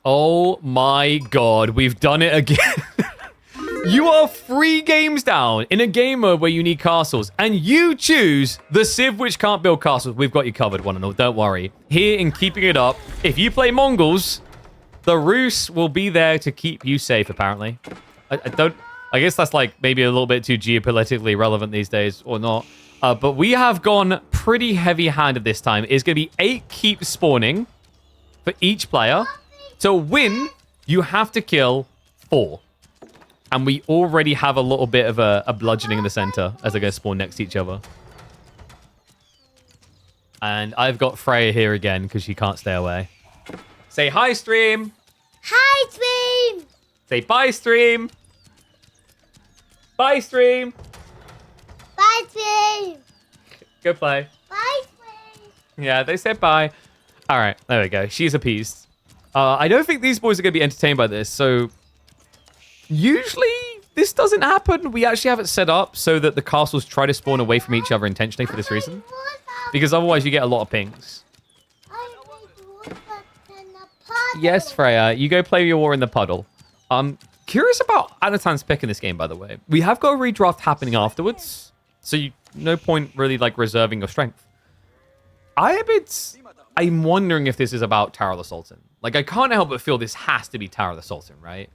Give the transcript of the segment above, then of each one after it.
Oh my god, we've done it again. You are 3 games down in a game mode where you need castles, and you choose the Civ which can't build castles. We've got you covered, one and all. Don't worry. Here in keeping it up, if you play Mongols, the Rus will be there to keep you safe, apparently. I guess that's like maybe a little bit too geopolitically relevant these days, or not. But we have gone pretty heavy-handed this time. It's going to be 8 keep spawning for each player. To win, you have to kill 4. And we already have a little bit of a bludgeoning in the center as they're going to spawn next to each other. And I've got Freya here again because she can't stay away. Say hi, stream. Hi, stream. Say bye, stream. Bye, stream. Bye, stream. Go play. Bye, stream. Yeah, they said bye. All right, there we go. She's appeased. I don't think these boys are going to be entertained by this, so usually this doesn't happen. We actually have it set up so that the castles try to spawn away from each other intentionally for this reason, because otherwise you get a lot of pings. Yes, Freya, you go play your war in the puddle. Curious about Anatan's pick in this game, by the way. We have got a redraft happening afterwards, so no point really like reserving your strength. I'm wondering if this is about Tower of the Sultan. Like, I can't help but feel this has to be Tower of the Sultan, right?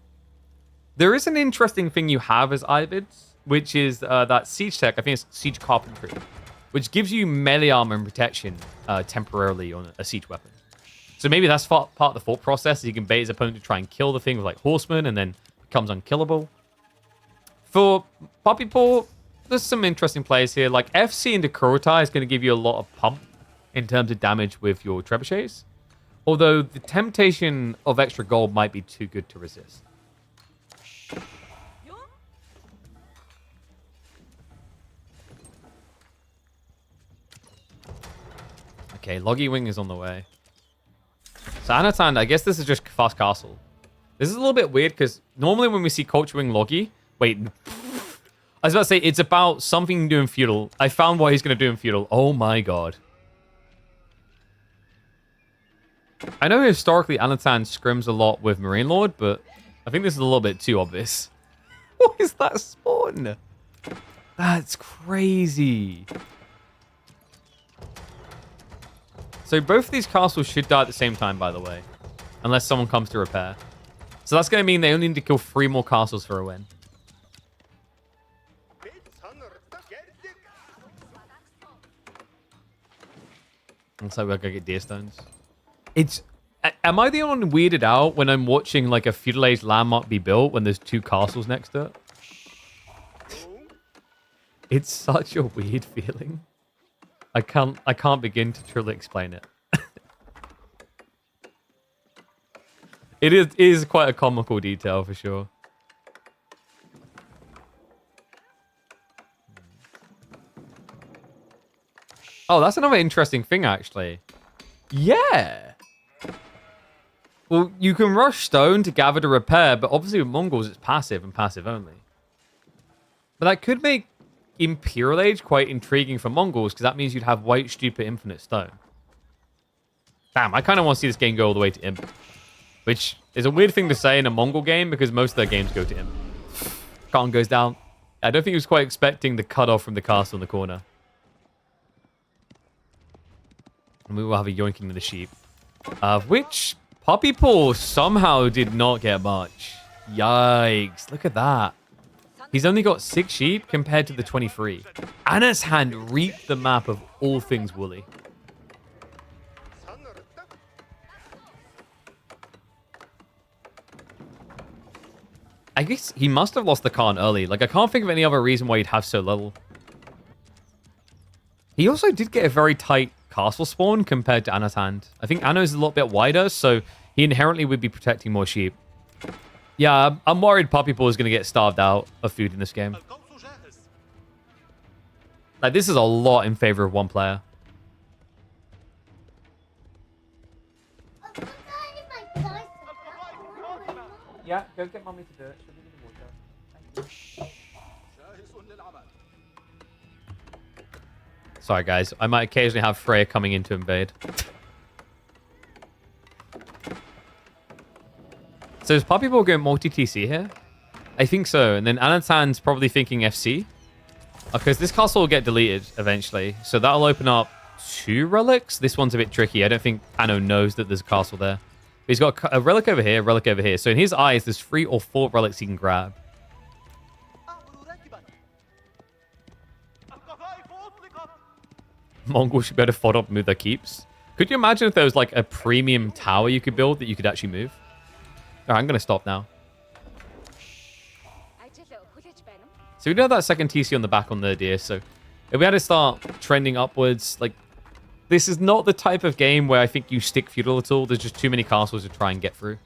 There is an interesting thing you have as Ibids, which is that siege tech. I think it's siege carpentry, which gives you melee armor and protection temporarily on a siege weapon. So maybe that's part of the thought process. You can bait his opponent to try and kill the thing with like horsemen, and then becomes unkillable. For Puppy Paw, there's some interesting plays here. Like FC into Kurotai is going to give you a lot of pump in terms of damage with your trebuchets. Although the temptation of extra gold might be too good to resist. Okay, Loggy Wing is on the way. So Anatan, I guess this is just fast castle. This is a little bit weird because normally when we see Culture Wing Loggy... Wait. I was about to say, it's about something doing feudal. I found what he's going to do in feudal. Oh my god. I know historically Anatan scrims a lot with Marine Lord, but I think this is a little bit too obvious. What is that spawn? That's crazy. So both of these castles should die at the same time, by the way. Unless someone comes to repair. So that's going to mean they only need to kill 3 more castles for a win. Looks like we're going to get deer stones. Am I the only one weirded out when I'm watching like a feudal age landmark be built when there's 2 castles next to it? It's such a weird feeling. I can't begin to truly explain it. It is quite a comical detail for sure. Oh, that's another interesting thing actually. Yeah. Well, you can rush stone to gather to repair, but obviously with Mongols it's passive and passive only. But that could make Imperial Age quite intriguing for Mongols, because that means you'd have white, stupid, infinite stone. Damn, I kind of want to see this game go all the way to Imp. Which is a weird thing to say in a Mongol game, because most of their games go to Imp. Khan goes down. I don't think he was quite expecting the cutoff from the castle in the corner. And we will have a yoinking of the sheep. Which Puppy Paw somehow did not get much. Yikes. Look at that. He's only got 6 sheep compared to the 23. Anna's hand reaped the map of all things woolly. I guess he must have lost the Khan early. Like, I can't think of any other reason why he'd have so little. He also did get a very tight castle spawn compared to Anna's hand. I think Anna's a little bit wider, so he inherently would be protecting more sheep. Yeah, I'm worried Puppy Paw is going to get starved out of food in this game. Like, this is a lot in favor of one player. Yeah, go get mommy to do it. She'll give you the water. Sorry, guys. I might occasionally have Freya coming in to invade. So is Puppy Ball going multi-TC here? I think so. And then Anatan's probably thinking FC. Because this castle will get deleted eventually. So that'll open up 2 relics. This one's a bit tricky. I don't think Anno knows that there's a castle there. But he's got a relic over here, a relic over here. So in his eyes, there's 3 or 4 relics he can grab. Mongols should be able to fod up and move their keeps. Could you imagine if there was like a premium tower you could build that you could actually move? All right, I'm going to stop now. So we do have that second TC on the back on the deer. So if we had to start trending upwards, like this is not the type of game where I think you stick feudal at all. There's just too many castles to try and get through.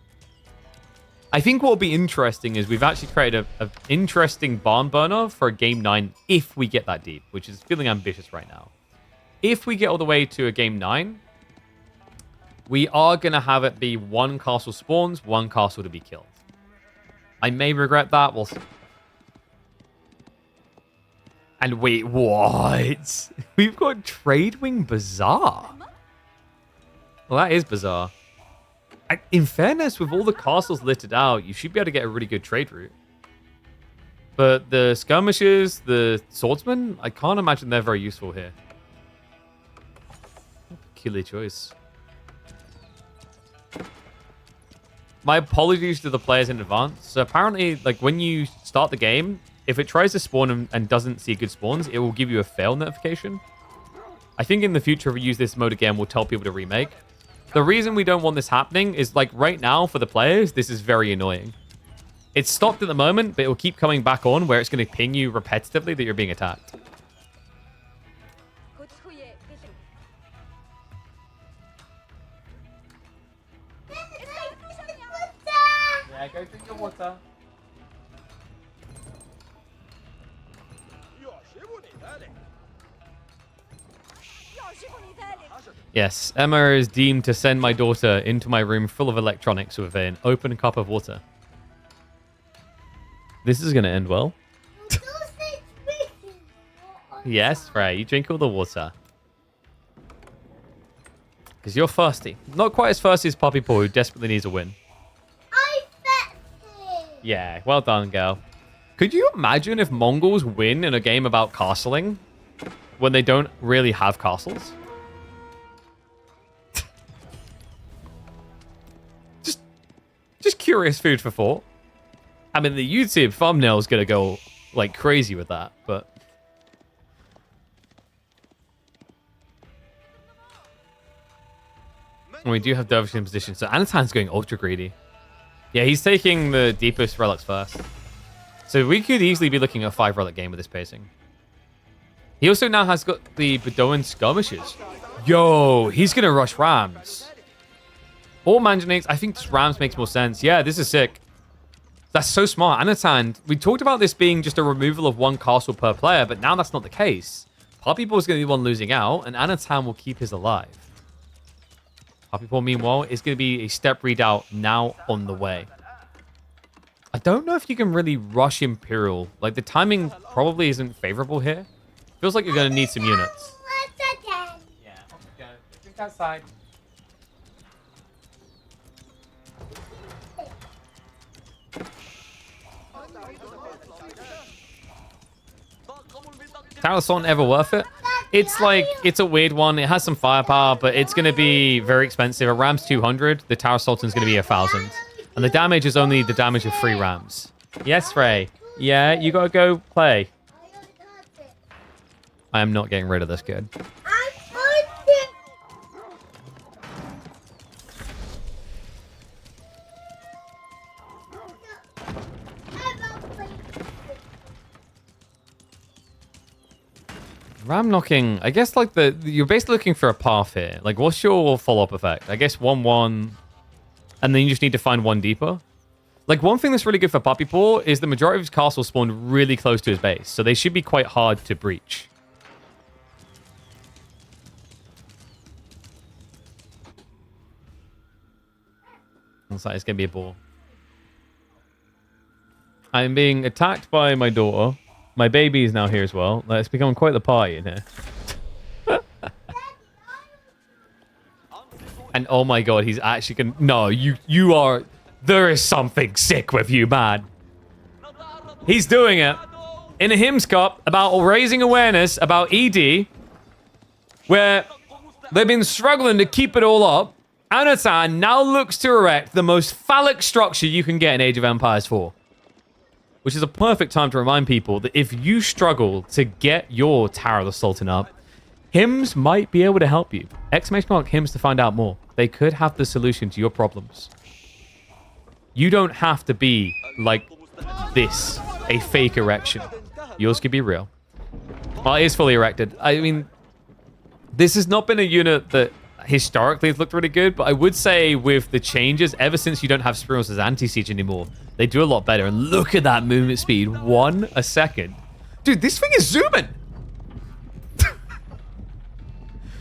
I think what will be interesting is we've actually created an interesting barn burner for a game 9 if we get that deep, which is feeling ambitious right now. If we get all the way to a game 9, we are going to have it be 1 castle spawns, 1 castle to be killed. I may regret that. We'll see. And wait, what? We've got Trade Wing Bazaar. Well, that is bizarre. In fairness, with all the castles littered out, you should be able to get a really good trade route. But the skirmishers, the swordsmen, I can't imagine they're very useful here. Peculiar choice. My apologies to the players in advance. So apparently, like when you start the game, if it tries to spawn and doesn't see good spawns, it will give you a fail notification. I think in the future, if we use this mode again, we'll tell people to remake. The reason we don't want this happening is like right now for the players, this is very annoying. It's stopped at the moment, but it will keep coming back on where it's going to ping you repetitively that you're being attacked. Yeah, go drink your water. Yes, Emma is deemed to send my daughter into my room full of electronics with an open cup of water. This is going to end well. Yes, Frey, you drink all the water. Because you're thirsty. Not quite as thirsty as Puppy Paw, who desperately needs a win. I'm thirsty. Yeah, well done, girl. Could you imagine if Mongols win in a game about castling when they don't really have castles? Just curious food for thought. I mean, the YouTube thumbnail is going to go like crazy with that, but... And we do have Dervish in position, so Anatan's going ultra greedy. Yeah, he's taking the deepest relics first. So we could easily be looking at a 5 relic game with this pacing. He also now has got the Bedouin skirmishes. Yo, he's going to rush Rams. Or Manganese. I think just Rams makes more sense. Yeah, this is sick. That's so smart. Anatan, we talked about this being just a removal of 1 castle per player, but now that's not the case. Puppy Ball is going to be one losing out, and Anatan will keep his alive. Puppy Ball, meanwhile, is going to be a step readout now on the way. I don't know if you can really rush Imperial. Like, the timing probably isn't favorable here. Feels like you're going to need some units. Yeah, off you go. Drink outside. Tower Assault ever worth it? It's like, it's a weird one. It has some firepower, but it's going to be very expensive. A Ram's 200. The Tower Sultan's going to be 1,000. And the damage is only the damage of 3 Rams. Yes, Frey. Yeah, you got to go play. I am not getting rid of this kid. Ram knocking, I guess like you're basically looking for a path here. Like what's your follow-up effect? I guess 1-1, and then you just need to find 1 deeper. Like one thing that's really good for Puppy Paw is the majority of his castles spawned really close to his base. So they should be quite hard to breach. Looks like it's going to be a ball. I'm being attacked by my daughter. My baby is now here as well. It's become quite the party in here. And oh my god, he's actually gonna... No, you are... There is something sick with you, man. He's doing it in a Hymns Cup about raising awareness about ED, where they've been struggling to keep it all up. Anatan now looks to erect the most phallic structure you can get in Age of Empires 4. Which is a perfect time to remind people that if you struggle to get your Tower of the Sultan up, Hymns might be able to help you. ! Hymns to find out more. They could have the solution to your problems. You don't have to be like this, a fake erection. Yours could be real. Well, it is fully erected. I mean, this has not been a unit that historically has looked really good, but I would say with the changes, ever since you don't have Spirals as anti-siege anymore, they do a lot better. And look at that movement speed, 1 a second. Dude, this thing is zooming.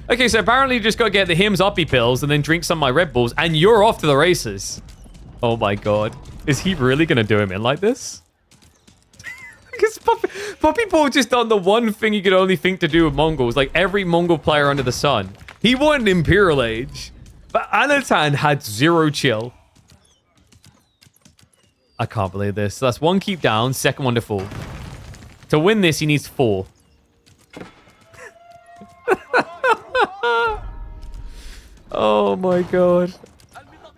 Okay, so apparently you just got to get the Hymns uppy pills and then drink some of my Red Bulls, and you're off to the races. Oh my god. Is he really going to do him in like this? Because Puppy Paul just done the one thing you could only think to do with Mongols, like every Mongol player under the sun. He won an Imperial Age, but Anatan had 0 chill. I can't believe this. So that's 1 keep down, second one to fall. To win this, he needs 4. Oh my god.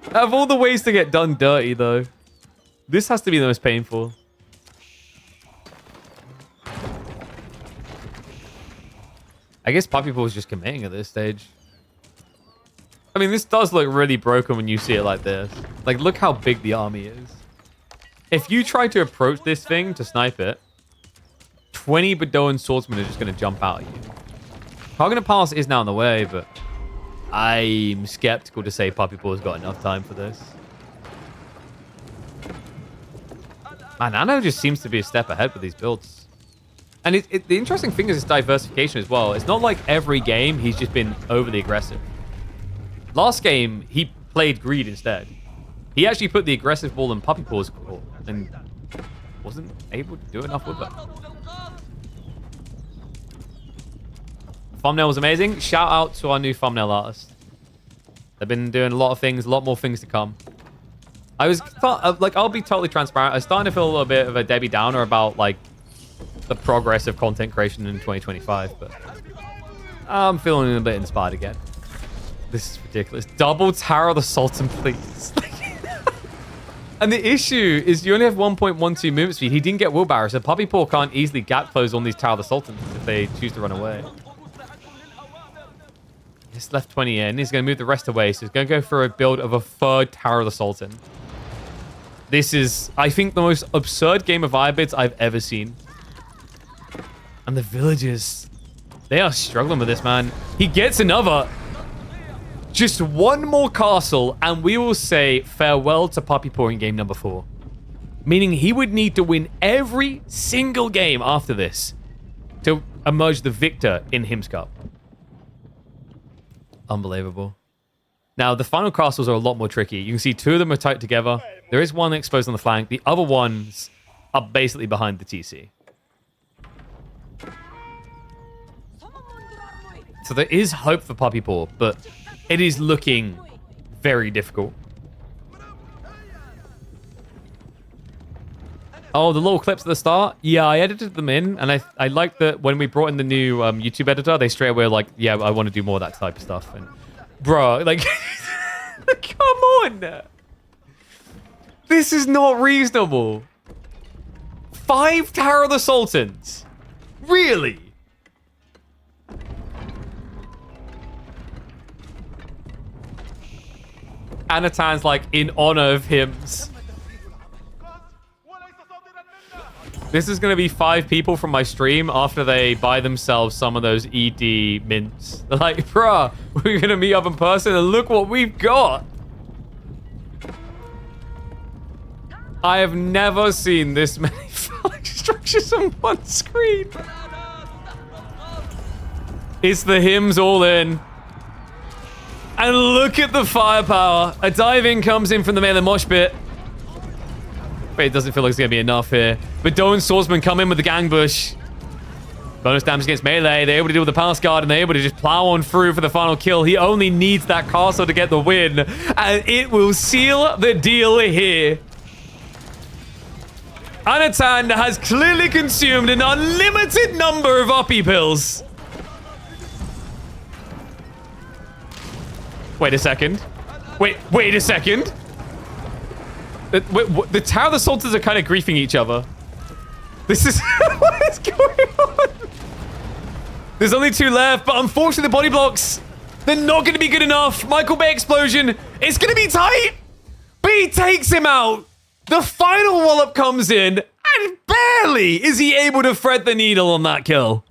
Out of all the ways to get done dirty, though, this has to be the most painful. I guess Puppy Paul's just committing at this stage. I mean, this does look really broken when you see it like this. Like, look how big the army is. If you try to approach this thing to snipe it, 20 Bedoan swordsmen are just going to jump out at you. Kargan Palace is now in the way, but I'm skeptical to say Puppy Paul's got enough time for this. Man, Nano just seems to be a step ahead with these builds. And the interesting thing is this diversification as well. It's not like every game he's just been overly aggressive. Last game, he played greed instead. He actually put the aggressive ball in Puppy Paul's court and wasn't able to do enough with it. Thumbnail was amazing. Shout out to our new thumbnail artist. They've been doing a lot of things, a lot more things to come. I'll be totally transparent. I was starting to feel a little bit of a Debbie Downer about, like, the progress of content creation in 2025, but I'm feeling a bit inspired again. This is ridiculous. Double Tower of the Sultan, please. And the issue is you only have 1.12 movement speed. He didn't get wheelbarrow, so Puppy Paul can't easily gap close on these Tower of the Sultans if they choose to run away. He's left 20 in. He's going to move the rest away, so he's going to go for a build of a 3rd Tower of the Sultan. This is, I think, the most absurd game of Ironbids I've ever seen. And the villagers, they are struggling with this, man. He gets another. Just 1 more castle, and we will say farewell to Puppy Paw in game number 4. Meaning he would need to win every single game after this to emerge the victor in Hymns Cup. Unbelievable. Now, the final castles are a lot more tricky. You can see 2 of them are tight together. There is 1 exposed on the flank. The other ones are basically behind the TC. So there is hope for Puppy Paw, but it is looking very difficult. Oh, the little clips at the start? Yeah, I edited them in, and I like that when we brought in the new YouTube editor, they straight away were like, yeah, I want to do more of that type of stuff. And bro, like, come on. This is not reasonable. 5 Tower of the Sultans. Really? Anatan's like in honor of Hymns. This is going to be 5 people from my stream after they buy themselves some of those ED mints. They're like, bruh, we're going to meet up in person and look what we've got. I have never seen this many phallic structures on one screen. It's the Hymns all in. And look at the firepower. A dive-in comes in from the melee mosh pit. But it doesn't feel like it's going to be enough here. But Bedoan swordsmen come in with the gang bush. Bonus damage against melee. They're able to deal with the pass guard, and they're able to just plow on through for the final kill. He only needs that castle to get the win, and it will seal the deal here. Anatan has clearly consumed an unlimited number of uppy pills. Wait a second. Wait a second. The Tower of the Sultans are kind of griefing each other. This is... what is going on? There's only 2 left, but unfortunately the body blocks, they're not going to be good enough. Michael Bay explosion. It's going to be tight. But he takes him out. The final wallop comes in, and barely is he able to thread the needle on that kill.